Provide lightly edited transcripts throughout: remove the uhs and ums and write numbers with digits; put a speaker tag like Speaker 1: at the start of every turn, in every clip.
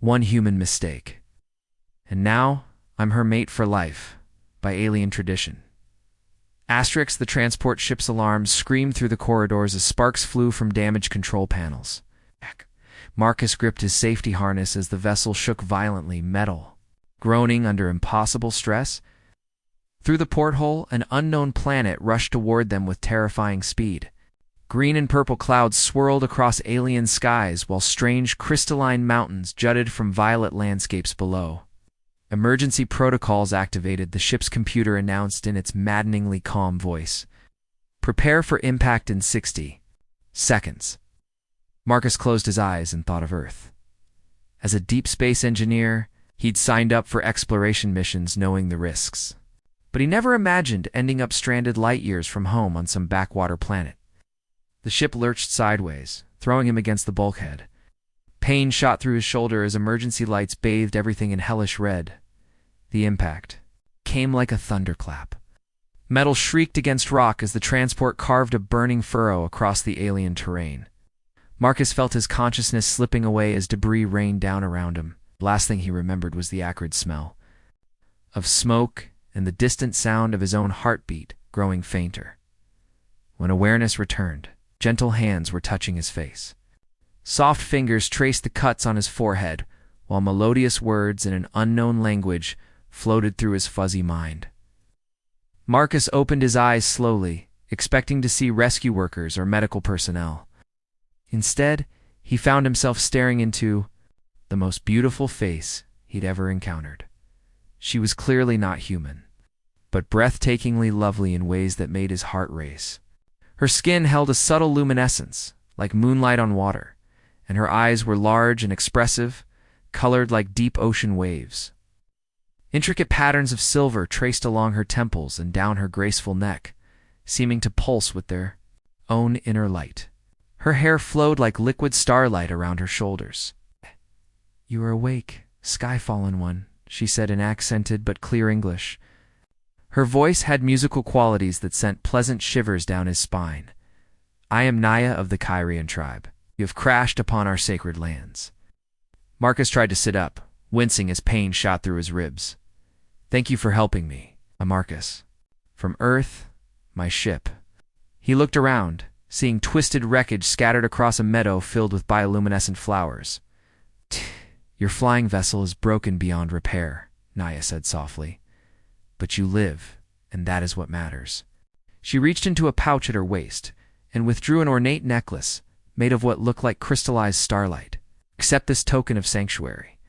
Speaker 1: One human mistake. And now, I'm her mate for life, by alien tradition. Asterix, the transport ship's alarms screamed through the corridors as sparks flew from damaged control panels. Marcus gripped his safety harness as the vessel shook violently, metal, groaning under impossible stress. Through the porthole, an unknown planet rushed toward them with terrifying speed. Green and purple clouds swirled across alien skies, while strange crystalline mountains jutted from violet landscapes below. Emergency protocols activated, the ship's computer announced in its maddeningly calm voice. Prepare for impact in 60 seconds. Marcus closed his eyes and thought of Earth. As a deep space engineer, he'd signed up for exploration missions knowing the risks. But he never imagined ending up stranded light years from home on some backwater planet. The ship lurched sideways, throwing him against the bulkhead. Pain shot through his shoulder as emergency lights bathed everything in hellish red. The impact came like a thunderclap. Metal shrieked against rock as the transport carved a burning furrow across the alien terrain. Marcus felt his consciousness slipping away as debris rained down around him. The last thing he remembered was the acrid smell of smoke and the distant sound of his own heartbeat growing fainter. When awareness returned, gentle hands were touching his face. Soft fingers traced the cuts on his forehead, while melodious words in an unknown language floated through his fuzzy mind. Marcus opened his eyes slowly, expecting to see rescue workers or medical personnel. Instead, he found himself staring into the most beautiful face he'd ever encountered. She was clearly not human, but breathtakingly lovely in ways that made his heart race. Her skin held a subtle luminescence, like moonlight on water, and her eyes were large and expressive, colored like deep ocean waves. Intricate patterns of silver traced along her temples and down her graceful neck, seeming to pulse with their own inner light. Her hair flowed like liquid starlight around her shoulders. "You are awake, sky-fallen one," she said in accented but clear English. Her voice had musical qualities that sent pleasant shivers down his spine. "I am Naya of the Kyrian tribe. You have crashed upon our sacred lands." Marcus tried to sit up, wincing as pain shot through his ribs. "Thank you for helping me, Marcus. From Earth, my ship." He looked around, seeing twisted wreckage scattered across a meadow filled with bioluminescent flowers. "Your flying vessel is broken beyond repair," Naya said softly. "But you live, and that is what matters." She reached into a pouch at her waist and withdrew an ornate necklace made of what looked like crystallized starlight. "Accept this token of sanctuary.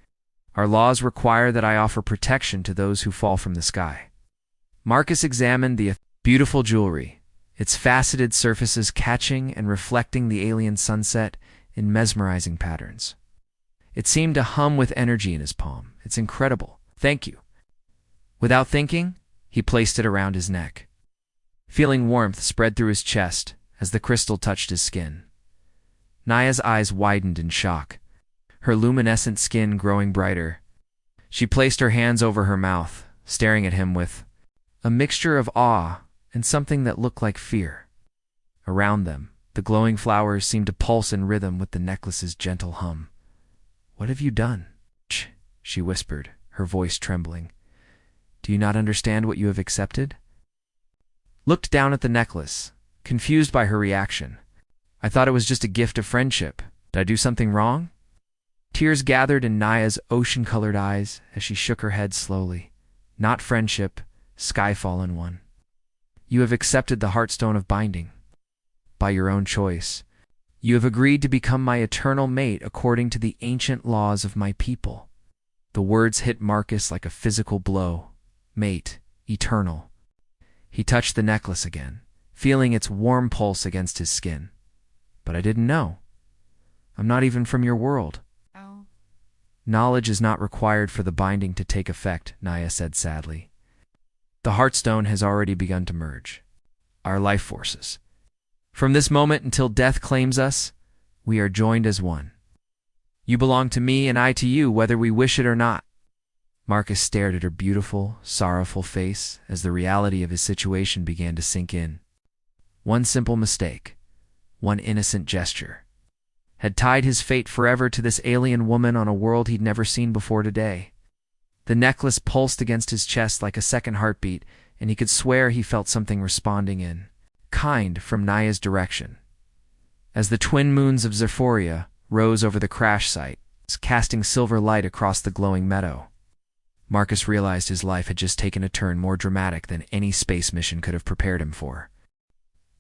Speaker 1: Our laws require that I offer protection to those who fall from the sky." Marcus examined the beautiful jewelry, its faceted surfaces catching and reflecting the alien sunset in mesmerizing patterns. It seemed to hum with energy in his palm. "It's incredible. Thank you." Without thinking, he placed it around his neck. Feeling warmth spread through his chest as the crystal touched his skin. Naya's eyes widened in shock, her luminescent skin growing brighter. She placed her hands over her mouth, staring at him with a mixture of awe and something that looked like fear. Around them, the glowing flowers seemed to pulse in rhythm with the necklace's gentle hum. "What have you done?" she whispered, her voice trembling. "Do you not understand what you have accepted?" Looked down at the necklace, confused by her reaction. "I thought it was just a gift of friendship. Did I do something wrong?" Tears gathered in Naya's ocean-colored eyes as she shook her head slowly. "Not friendship, sky-fallen one. You have accepted the heartstone of binding. By your own choice. You have agreed to become my eternal mate according to the ancient laws of my people." The words hit Marcus like a physical blow. Mate, eternal. He touched the necklace again, feeling its warm pulse against his skin. "But I didn't know. I'm not even from your world."
Speaker 2: Oh.
Speaker 1: "Knowledge is not required for the binding to take effect," Naya said sadly. "The Heartstone has already begun to merge our life forces. From this moment until death claims us, we are joined as one. You belong to me and I to you, whether we wish it or not." Marcus stared at her beautiful, sorrowful face as the reality of his situation began to sink in. One simple mistake, one innocent gesture, had tied his fate forever to this alien woman on a world he'd never seen before today. The necklace pulsed against his chest like a second heartbeat, and he could swear he felt something responding in kind from Naya's direction. As the twin moons of Zephoria rose over the crash site, casting silver light across the glowing meadow, Marcus realized his life had just taken a turn more dramatic than any space mission could have prepared him for.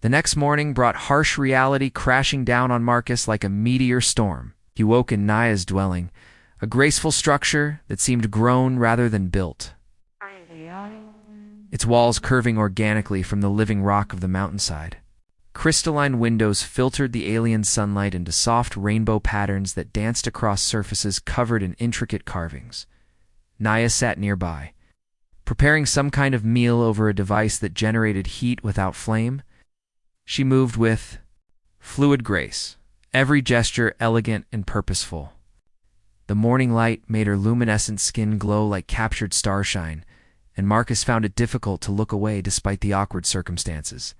Speaker 1: The next morning brought harsh reality crashing down on Marcus like a meteor storm. He woke in Naya's dwelling, a graceful structure that seemed grown rather than built, its walls curving organically from the living rock of the mountainside. Crystalline windows filtered the alien sunlight into soft rainbow patterns that danced across surfaces covered in intricate carvings. Naya sat nearby, preparing some kind of meal over a device that generated heat without flame. She moved with fluid grace, every gesture elegant and purposeful. The morning light made her luminescent skin glow like captured starshine, and Marcus found it difficult to look away despite the awkward circumstances.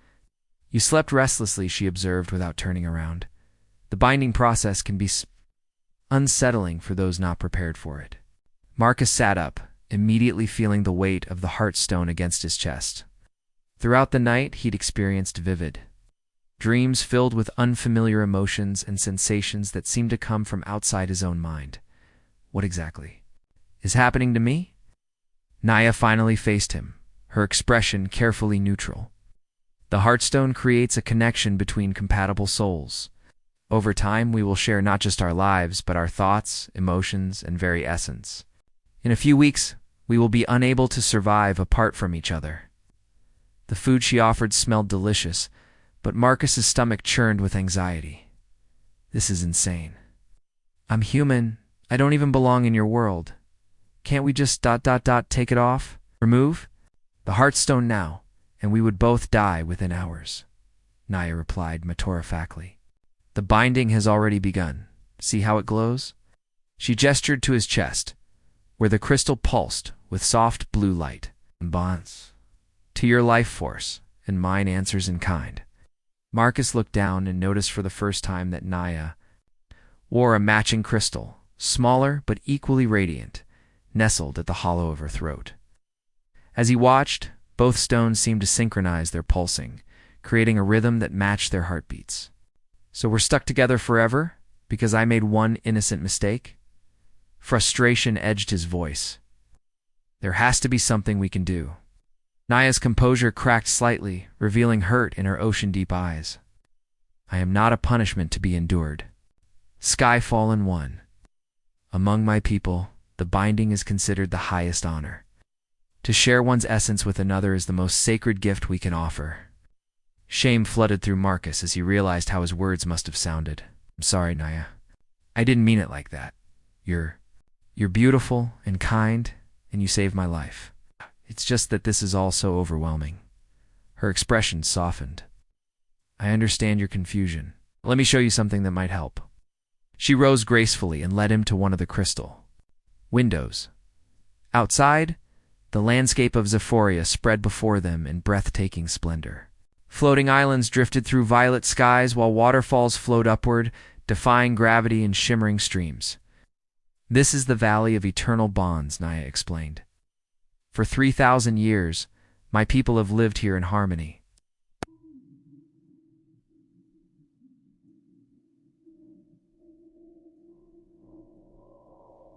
Speaker 1: "You slept restlessly," she observed without turning around. "The binding process can be unsettling for those not prepared for it." Marcus sat up, immediately feeling the weight of the heartstone against his chest. Throughout the night, he'd experienced vivid dreams filled with unfamiliar emotions and sensations that seemed to come from outside his own mind. What exactly is happening to me? Naya finally faced him, her expression carefully neutral. The Heartstone creates a connection between compatible souls. Over time, we will share not just our lives, but our thoughts, emotions, and very essence. In a few weeks, we will be unable to survive apart from each other. The food she offered smelled delicious, but Marcus's stomach churned with anxiety. This is insane. I'm human. I don't even belong in your world. Can't we just ... take it off? Remove the Heartstone now, and we would both die within hours, Naya replied matter-of-factly. The binding has already begun. See how it glows? She gestured to his chest, where the crystal pulsed with soft blue light. Bonds to your life force, and mine answers in kind. Marcus looked down and noticed for the first time that Naya wore a matching crystal, smaller but equally radiant, nestled at the hollow of her throat. As he watched, both stones seemed to synchronize their pulsing, creating a rhythm that matched their heartbeats. So we're stuck together forever because I made one innocent mistake? Frustration edged his voice. There has to be something we can do. Naya's composure cracked slightly, revealing hurt in her ocean-deep eyes. I am not a punishment to be endured. Skyfallen one. Among my people, the binding is considered the highest honor. To share one's essence with another is the most sacred gift we can offer. Shame flooded through Marcus as he realized how his words must have sounded. I'm sorry, Naya. I didn't mean it like that. You're beautiful and kind, and you saved my life. It's just that this is all so overwhelming. Her expression softened. I understand your confusion. Let me show you something that might help. She rose gracefully and led him to one of the crystal windows. Outside, the landscape of Zephoria spread before them in breathtaking splendor. Floating islands drifted through violet skies while waterfalls flowed upward, defying gravity in shimmering streams. This is the Valley of Eternal Bonds, Naya explained. For 3,000 years, my people have lived here in harmony.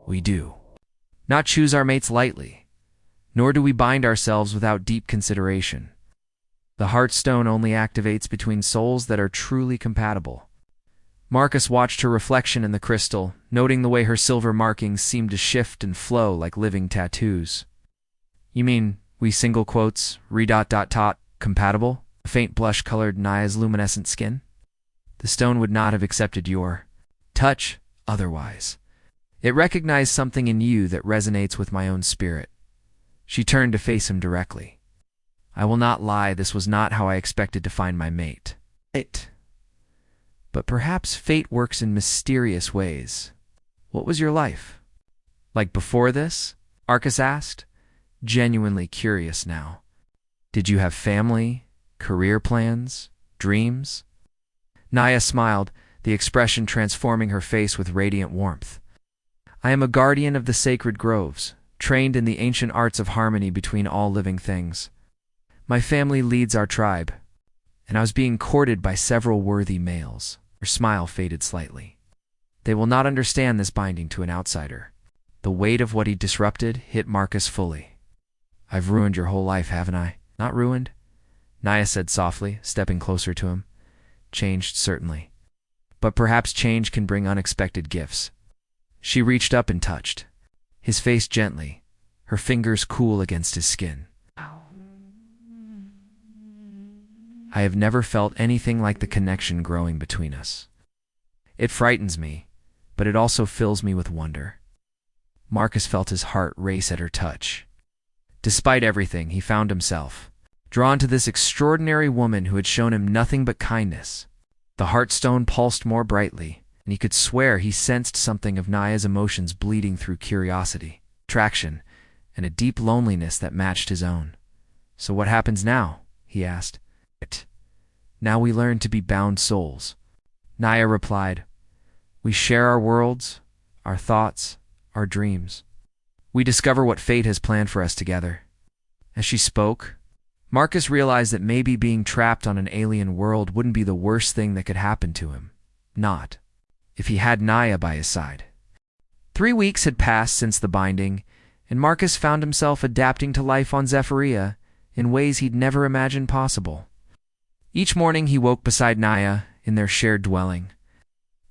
Speaker 1: We do not choose our mates lightly, nor do we bind ourselves without deep consideration. The Heartstone only activates between souls that are truly compatible. Marcus watched her reflection in the crystal, noting the way her silver markings seemed to shift and flow like living tattoos. You mean, we single quotes, compatible? A faint blush colored Naya's luminescent skin. The stone would not have accepted your touch otherwise. It recognized something in you that resonates with my own spirit. She turned to face him directly. I will not lie, this was not how I expected to find my mate. But perhaps fate works in mysterious ways. What was your life like before this? Marcus asked, genuinely curious now. Did you have family, career plans, dreams? Naya smiled, the expression transforming her face with radiant warmth. "I am a guardian of the sacred groves, trained in the ancient arts of harmony between all living things. My family leads our tribe, and I was being courted by several worthy males." Her smile faded slightly. "They will not understand this binding to an outsider." The weight of what he disrupted hit Marcus fully. "I've ruined your whole life, haven't I?" "Not ruined," Naya said softly, stepping closer to him. "Changed, certainly. But perhaps change can bring unexpected gifts." She reached up and touched his face gently, her fingers cool against his skin. "I have never felt anything like the connection growing between us. It frightens me, but it also fills me with wonder." Marcus felt his heart race at her touch. Despite everything, he found himself drawn to this extraordinary woman who had shown him nothing but kindness. The heartstone pulsed more brightly, and he could swear he sensed something of Naya's emotions bleeding through curiosity, attraction, and a deep loneliness that matched his own. "So what happens now?" he asked. "Now we learn to be bound souls," Naya replied. "We share our worlds, our thoughts, our dreams. We discover what fate has planned for us together." As she spoke, Marcus realized that maybe being trapped on an alien world wouldn't be the worst thing that could happen to him. Not if he had Naya by his side. 3 weeks had passed since the binding, and Marcus found himself adapting to life on Zephyria in ways he'd never imagined possible. Each morning he woke beside Naya in their shared dwelling,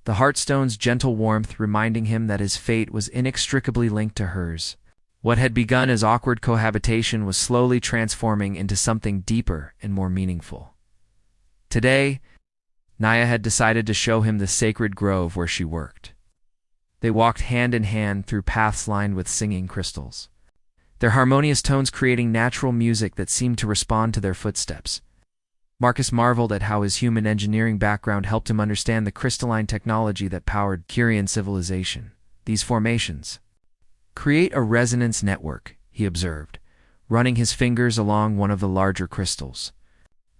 Speaker 1: the Heartstone's gentle warmth reminding him that his fate was inextricably linked to hers. What had begun as awkward cohabitation was slowly transforming into something deeper and more meaningful. Today, Naya had decided to show him the sacred grove where she worked. They walked hand in hand through paths lined with singing crystals, their harmonious tones creating natural music that seemed to respond to their footsteps. Marcus marveled at how his human engineering background helped him understand the crystalline technology that powered Kyrian civilization. "These formations create a resonance network," he observed, running his fingers along one of the larger crystals.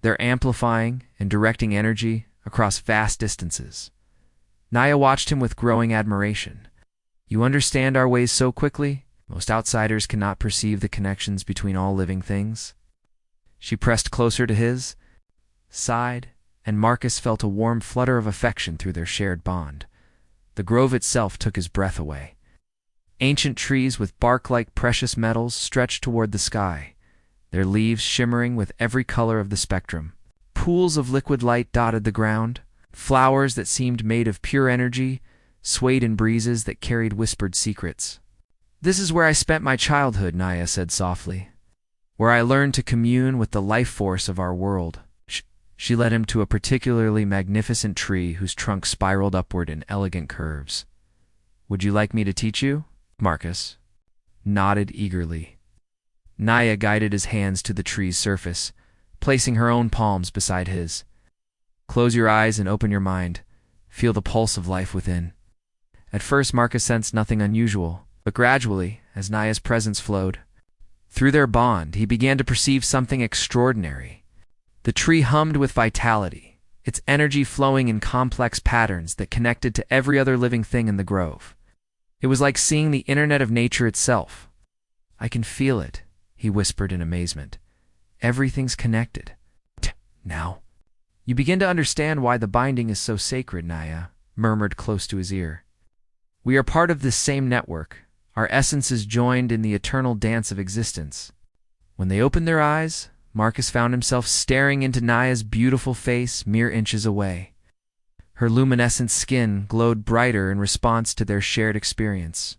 Speaker 1: "They're amplifying and directing energy across vast distances." Naya watched him with growing admiration. "You understand our ways so quickly? Most outsiders cannot perceive the connections between all living things." She pressed closer to his, sighed, and Marcus felt a warm flutter of affection through their shared bond. The grove itself took his breath away. Ancient trees with bark like precious metals stretched toward the sky, their leaves shimmering with every color of the spectrum. Pools of liquid light dotted the ground. Flowers that seemed made of pure energy swayed in breezes that carried whispered secrets. "This is where I spent my childhood," Naya said softly, "where I learned to commune with the life force of our world." She led him to a particularly magnificent tree whose trunk spiraled upward in elegant curves. "Would you like me to teach you?" Marcus nodded eagerly. Naya guided his hands to the tree's surface, placing her own palms beside his. "Close your eyes and open your mind. Feel the pulse of life within." At first Marcus sensed nothing unusual, but gradually, as Naya's presence flowed through their bond, he began to perceive something extraordinary. The tree hummed with vitality, its energy flowing in complex patterns that connected to every other living thing in the grove. It was like seeing the internet of nature itself. "I can feel it," he whispered in amazement. "Everything's connected." "Now you begin to understand why the binding is so sacred," Naya murmured close to his ear. "We are part of this same network, our essences joined in the eternal dance of existence." When they opened their eyes, Marcus found himself staring into Naya's beautiful face mere inches away. Her luminescent skin glowed brighter in response to their shared experience,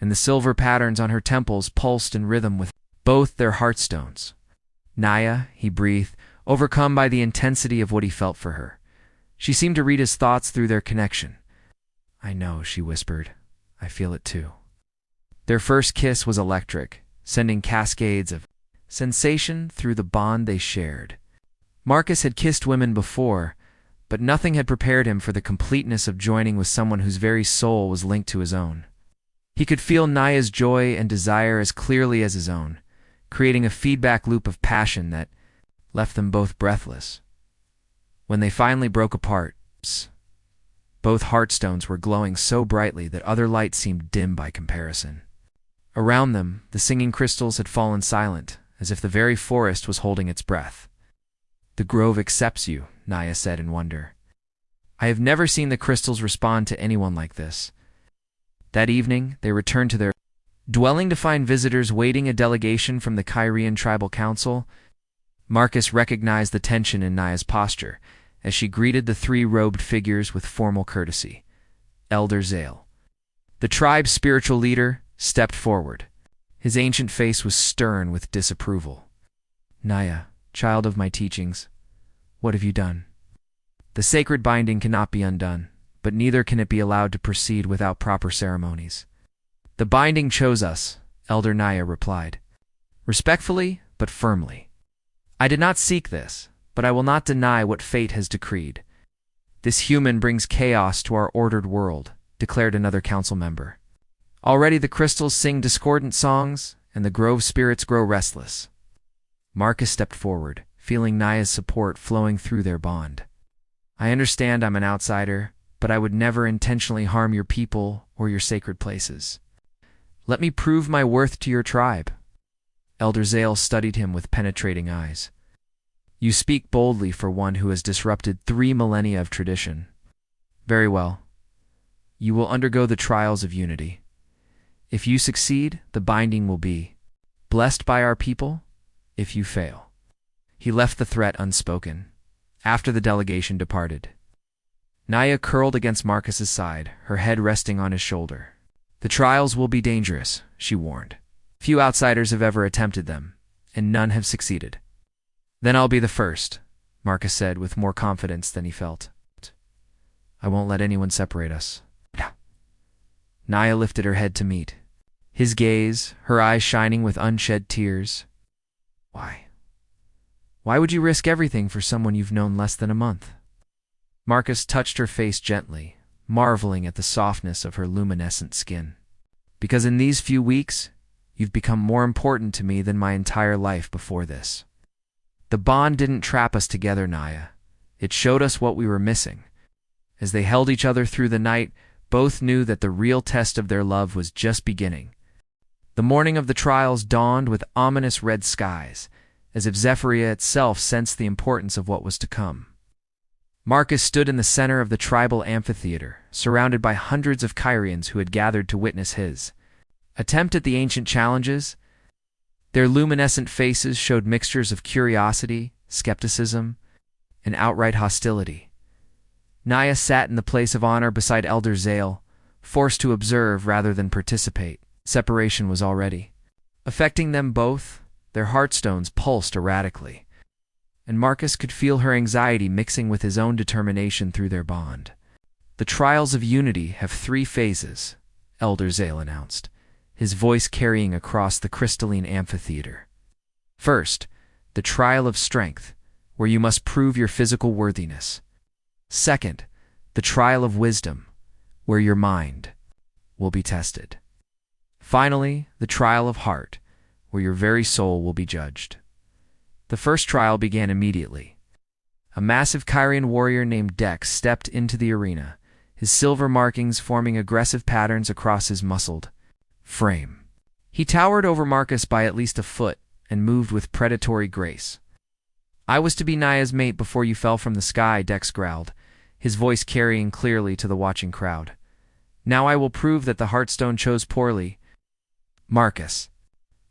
Speaker 1: and the silver patterns on her temples pulsed in rhythm with both their heartstones. "Naya," he breathed, overcome by the intensity of what he felt for her. She seemed to read his thoughts through their connection. "I know," she whispered. "I feel it too." Their first kiss was electric, sending cascades of sensation through the bond they shared. Marcus had kissed women before, but nothing had prepared him for the completeness of joining with someone whose very soul was linked to his own. He could feel Naya's joy and desire as clearly as his own, creating a feedback loop of passion that left them both breathless. When they finally broke apart, Both heartstones were glowing so brightly that other light seemed dim by comparison. Around them, the singing crystals had fallen silent, as if the very forest was holding its breath. "The grove accepts you," Naya said in wonder. "I have never seen the crystals respond to anyone like this." That evening, they returned to their dwelling to find visitors waiting, a delegation from the Kyrian Tribal Council. Marcus recognized the tension in Naya's posture as she greeted the three robed figures with formal courtesy. Elder Zale, the tribe's spiritual leader, stepped forward. His ancient face was stern with disapproval. "Naya, child of my teachings, what have you done? The sacred binding cannot be undone, but neither can it be allowed to proceed without proper ceremonies." "The binding chose us," Elder Naya replied, respectfully but firmly. "I did not seek this, but I will not deny what fate has decreed." "This human brings chaos to our ordered world," declared another council member. "Already the crystals sing discordant songs, and the grove spirits grow restless." Marcus stepped forward, feeling Naya's support flowing through their bond. "I understand I'm an outsider, but I would never intentionally harm your people or your sacred places. Let me prove my worth to your tribe." Elder Zale studied him with penetrating eyes. "You speak boldly for one who has disrupted 3 millennia of tradition. Very well. You will undergo the trials of unity. If you succeed, the binding will be blessed by our people. If you fail." He left the threat unspoken. After the delegation departed, Naya curled against Marcus's side, her head resting on his shoulder. "The trials will be dangerous," she warned. "Few outsiders have ever attempted them, and none have succeeded." "Then I'll be the first," Marcus said with more confidence than he felt. "I won't let anyone separate us." Naya lifted her head to meet his gaze, her eyes shining with unshed tears. "Why? Why would you risk everything for someone you've known less than a month?" Marcus touched her face gently, marveling at the softness of her luminescent skin. "Because in these few weeks, you've become more important to me than my entire life before this." The bond didn't trap us together, Naya. It showed us what we were missing. As they held each other through the night, both knew that the real test of their love was just beginning. The morning of the trials dawned with ominous red skies, as if Zephyria itself sensed the importance of what was to come. Marcus stood in the center of the tribal amphitheater, surrounded by hundreds of Kyrians who had gathered to witness his attempt at the ancient challenges. Their luminescent faces showed mixtures of curiosity, skepticism, and outright hostility. Naya sat in the place of honor beside Elder Zale, forced to observe rather than participate. Separation was already affecting them both. Their heartstones pulsed erratically, and Marcus could feel her anxiety mixing with his own determination through their bond. "The trials of unity have 3 phases," Elder Zale announced, his voice carrying across the crystalline amphitheater. "First, the trial of strength, where you must prove your physical worthiness. Second, the trial of wisdom, where your mind will be tested. Finally, the trial of heart, where your very soul will be judged." The first trial began immediately. A massive Kyrian warrior named Dex stepped into the arena, his silver markings forming aggressive patterns across his muscled frame. He towered over Marcus by at least a foot and moved with predatory grace. "I was to be Naya's mate before you fell from the sky," Dex growled, his voice carrying clearly to the watching crowd. "Now I will prove that the Heartstone chose poorly." Marcus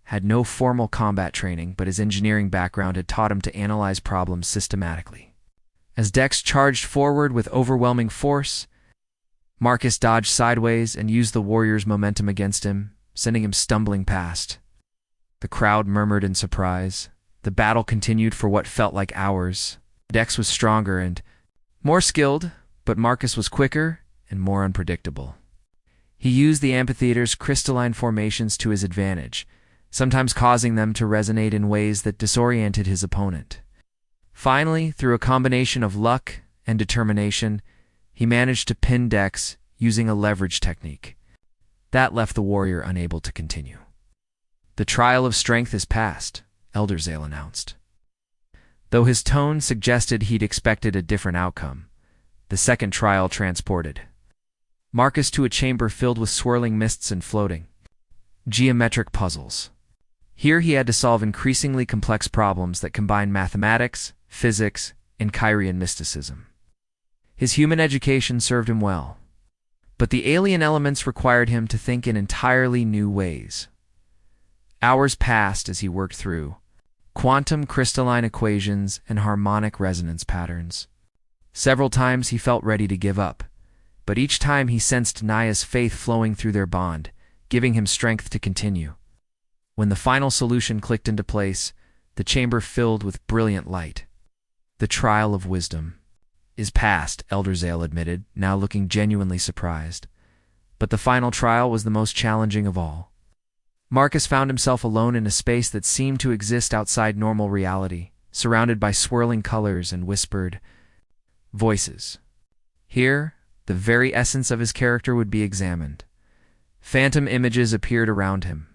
Speaker 1: had no formal combat training, but his engineering background had taught him to analyze problems systematically. As Dex charged forward with overwhelming force, Marcus dodged sideways and used the warrior's momentum against him, sending him stumbling past. The crowd murmured in surprise. The battle continued for what felt like hours. Dex was stronger and more skilled, but Marcus was quicker and more unpredictable. He used the amphitheater's crystalline formations to his advantage, sometimes causing them to resonate in ways that disoriented his opponent. Finally, through a combination of luck and determination, he managed to pin Dex using a leverage technique. That left the warrior unable to continue. "The trial of strength is past," Elder Zale announced. Though his tone suggested he'd expected a different outcome, The second trial transported Marcus to a chamber filled with swirling mists and floating geometric puzzles. Here he had to solve increasingly complex problems that combine mathematics, physics, and Kyrian mysticism. His human education served him well, but the alien elements required him to think in entirely new ways. Hours passed as he worked through quantum crystalline equations and harmonic resonance patterns. Several times he felt ready to give up, but each time he sensed Naya's faith flowing through their bond, giving him strength to continue. When the final solution clicked into place, the chamber filled with brilliant light. The trial of wisdom is past, Elder Zale admitted, now looking genuinely surprised. But the final trial was the most challenging of all. Marcus found himself alone in a space that seemed to exist outside normal reality, surrounded by swirling colors and whispered voices. Here, the very essence of his character would be examined. Phantom images appeared around him.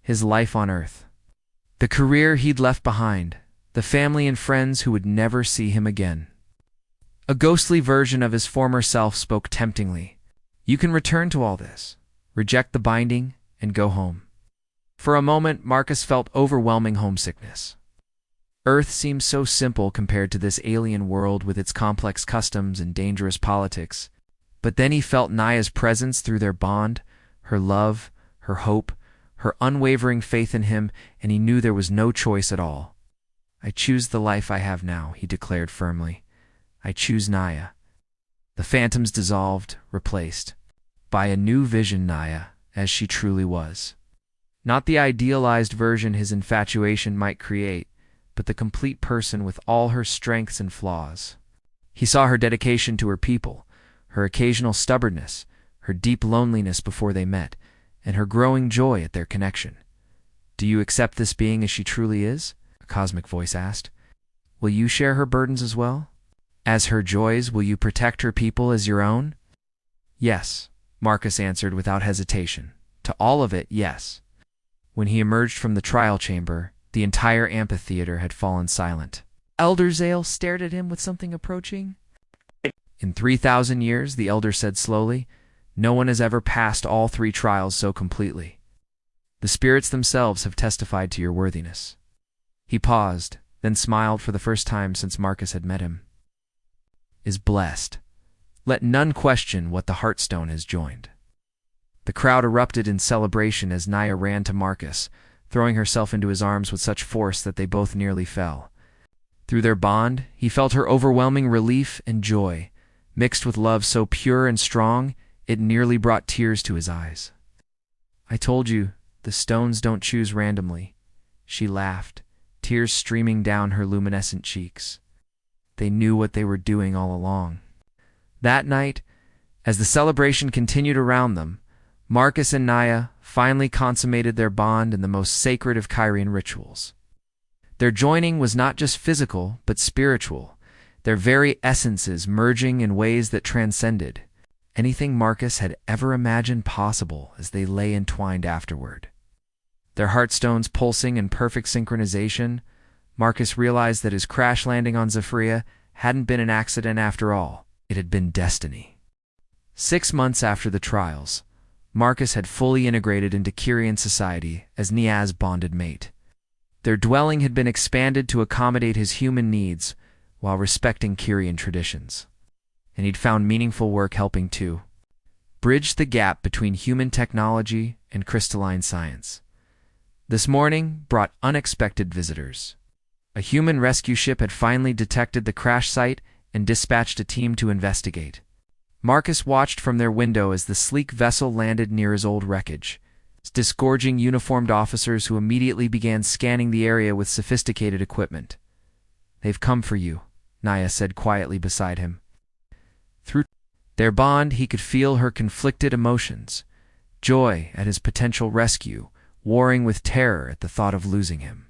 Speaker 1: His life on Earth, the career he'd left behind, the family and friends who would never see him again. A ghostly version of his former self spoke temptingly. You can return to all this, reject the binding, and go home. For a moment, Marcus felt overwhelming homesickness. Earth seemed so simple compared to this alien world with its complex customs and dangerous politics. But then he felt Naya's presence through their bond, her love, her hope, her unwavering faith in him, and he knew there was no choice at all. I choose the life I have now, he declared firmly. I choose Naya. The phantoms dissolved, replaced by a new vision Naya, as she truly was. Not the idealized version his infatuation might create, but the complete person with all her strengths and flaws. He saw her dedication to her people, her occasional stubbornness, her deep loneliness before they met, and her growing joy at their connection. Do you accept this being as she truly is? A cosmic voice asked. Will you share her burdens as well? As her joys, will you protect her people as your own? Yes, Marcus answered without hesitation. To all of it, yes. When he emerged from the trial chamber, the entire amphitheater had fallen silent. Elder Zale stared at him with something approaching. In 3,000 years, the elder said slowly, no one has ever passed all 3 trials so completely. The spirits themselves have testified to your worthiness. He paused, then smiled for the first time since Marcus had met him. Is blessed. Let none question what the Heartstone has joined. The crowd erupted in celebration as Naya ran to Marcus, throwing herself into his arms with such force that they both nearly fell. Through their bond, he felt her overwhelming relief and joy, mixed with love so pure and strong, it nearly brought tears to his eyes. I told you, the stones don't choose randomly. She laughed, tears streaming down her luminescent cheeks. They knew what they were doing all along. That night, as the celebration continued around them, Marcus and Naya finally consummated their bond in the most sacred of Kyrian rituals. Their joining was not just physical, but spiritual, their very essences merging in ways that transcended anything Marcus had ever imagined possible as they lay entwined afterward. Their heartstones pulsing in perfect synchronization, Marcus realized that his crash landing on Zephyria hadn't been an accident after all. It had been destiny. 6 months after the trials, Marcus had fully integrated into Kyrian society as Nia's bonded mate. Their dwelling had been expanded to accommodate his human needs while respecting Kyrian traditions. And he'd found meaningful work helping to bridge the gap between human technology and crystalline science. This morning brought unexpected visitors. A human rescue ship had finally detected the crash site and dispatched a team to investigate. Marcus watched from their window as the sleek vessel landed near his old wreckage, disgorging uniformed officers who immediately began scanning the area with sophisticated equipment. They've come for you, Naya said quietly beside him. Through their bond, he could feel her conflicted emotions, joy at his potential rescue, warring with terror at the thought of losing him.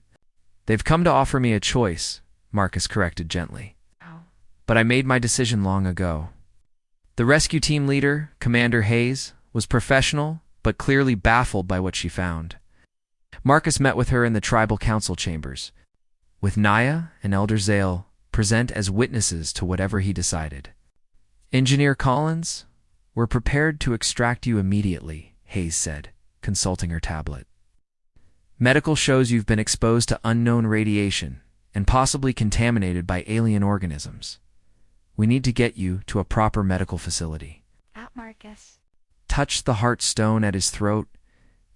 Speaker 1: They've come to offer me a choice, Marcus corrected gently. But I made my decision long ago. The rescue team leader, Commander Hayes, was professional but clearly baffled by what she found. Marcus met with her in the tribal council chambers, with Naya and Elder Zale present as witnesses to whatever he decided. Engineer Collins, we're prepared to extract you immediately, Hayes said, consulting her tablet. Medical shows you've been exposed to unknown radiation and possibly contaminated by alien organisms. We need to get you to a proper medical facility.
Speaker 2: Out, Marcus.
Speaker 1: Touched the heart stone at his throat,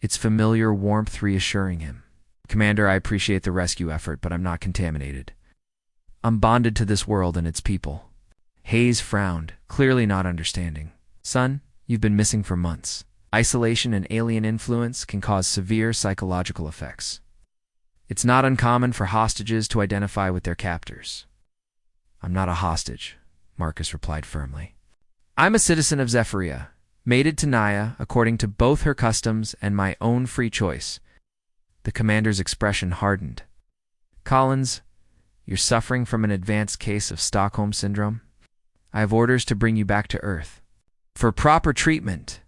Speaker 1: its familiar warmth reassuring him. Commander, I appreciate the rescue effort, but I'm not contaminated. I'm bonded to this world and its people. Hayes frowned, clearly not understanding. Son, you've been missing for months. Isolation and alien influence can cause severe psychological effects. It's not uncommon for hostages to identify with their captors. I'm not a hostage, Marcus replied firmly. I'm a citizen of Zephyria, mated to Naya according to both her customs and my own free choice. The commander's expression hardened. Collins, you're suffering from an advanced case of Stockholm Syndrome. I have orders to bring you back to Earth. For proper treatment,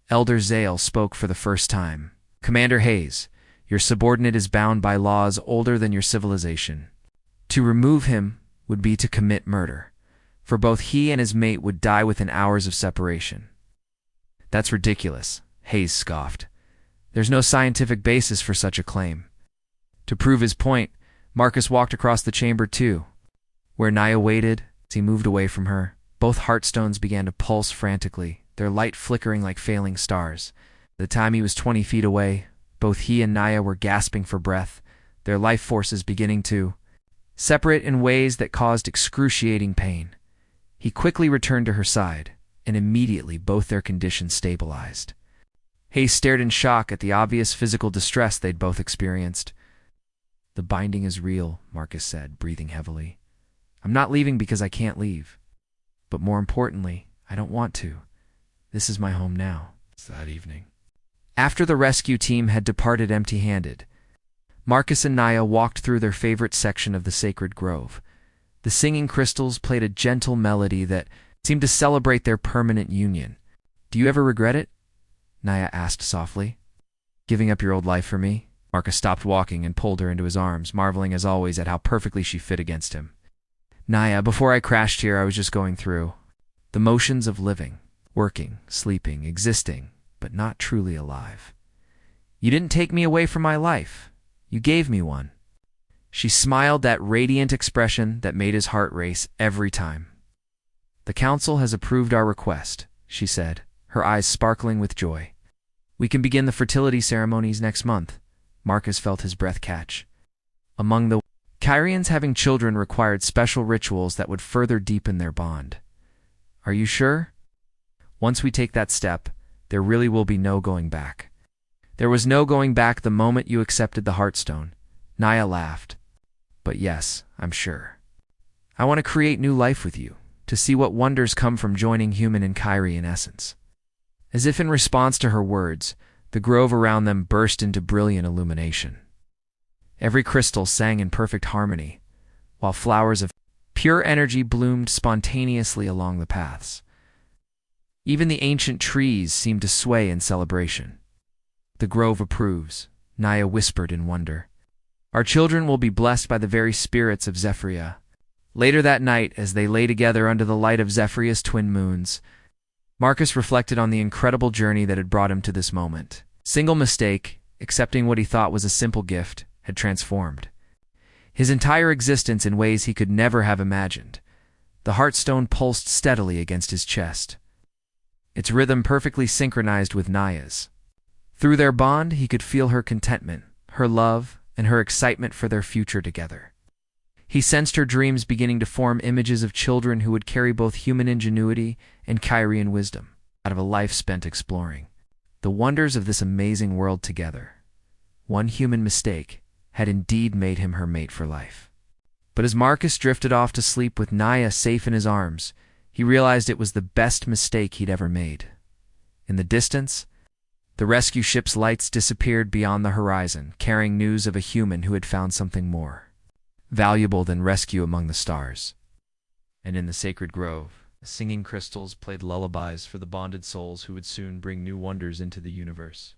Speaker 1: Elder Zale spoke for the first time. Commander Hayes, your subordinate is bound by laws older than your civilization. To remove him would be to commit murder, for both he and his mate would die within hours of separation. That's ridiculous, Hayes scoffed. There's no scientific basis for such a claim. To prove his point, Marcus walked across the chamber too. Where Naya waited, as he moved away from her, both heartstones began to pulse frantically, their light flickering like failing stars. By the time he was 20 feet away, both he and Naya were gasping for breath, their life forces beginning to separate in ways that caused excruciating pain. He quickly returned to her side, and immediately both their conditions stabilized. Hayes stared in shock at the obvious physical distress they'd both experienced. The binding is real, Marcus said, breathing heavily. I'm not leaving because I can't leave. But more importantly, I don't want to. This is my home now. It's that evening. After the rescue team had departed empty-handed, Marcus and Naya walked through their favorite section of the sacred grove. The singing crystals played a gentle melody that seemed to celebrate their permanent union. Do you ever regret it? Naya asked softly. Giving up your old life for me? Marcus stopped walking and pulled her into his arms, marveling as always at how perfectly she fit against him. Naya, before I crashed here, I was just going through the motions of living, working, sleeping, existing, but not truly alive. You didn't take me away from my life. You gave me one. She smiled that radiant expression that made his heart race every time. The council has approved our request, she said, her eyes sparkling with joy. We can begin the fertility ceremonies next month. Marcus felt his breath catch. Among the Kyrians, having children required special rituals that would further deepen their bond. Are you sure? Once we take that step, there really will be no going back. There was no going back the moment you accepted the Heartstone. Naya laughed. But yes, I'm sure. I want to create new life with you, to see what wonders come from joining human and Kyrian essence. As if in response to her words, the grove around them burst into brilliant illumination. Every crystal sang in perfect harmony, while flowers of pure energy bloomed spontaneously along the paths. Even the ancient trees seemed to sway in celebration. The grove approves, Naya whispered in wonder. Our children will be blessed by the very spirits of Zephyria. Later that night, as they lay together under the light of Zephyria's twin moons, Marcus reflected on the incredible journey that had brought him to this moment. Single mistake, accepting what he thought was a simple gift, had transformed his entire existence in ways he could never have imagined. The Heartstone pulsed steadily against his chest, its rhythm perfectly synchronized with Naya's. Through their bond, he could feel her contentment, her love, and her excitement for their future together. He sensed her dreams beginning to form images of children who would carry both human ingenuity and Kyrian wisdom out of a life spent exploring the wonders of this amazing world together. One human mistake had indeed made him her mate for life. But as Marcus drifted off to sleep with Naya safe in his arms, he realized it was the best mistake he'd ever made. In the distance, the rescue ship's lights disappeared beyond the horizon, carrying news of a human who had found something more valuable than rescue among the stars. And in the sacred grove, the singing crystals played lullabies for the bonded souls who would soon bring new wonders into the universe.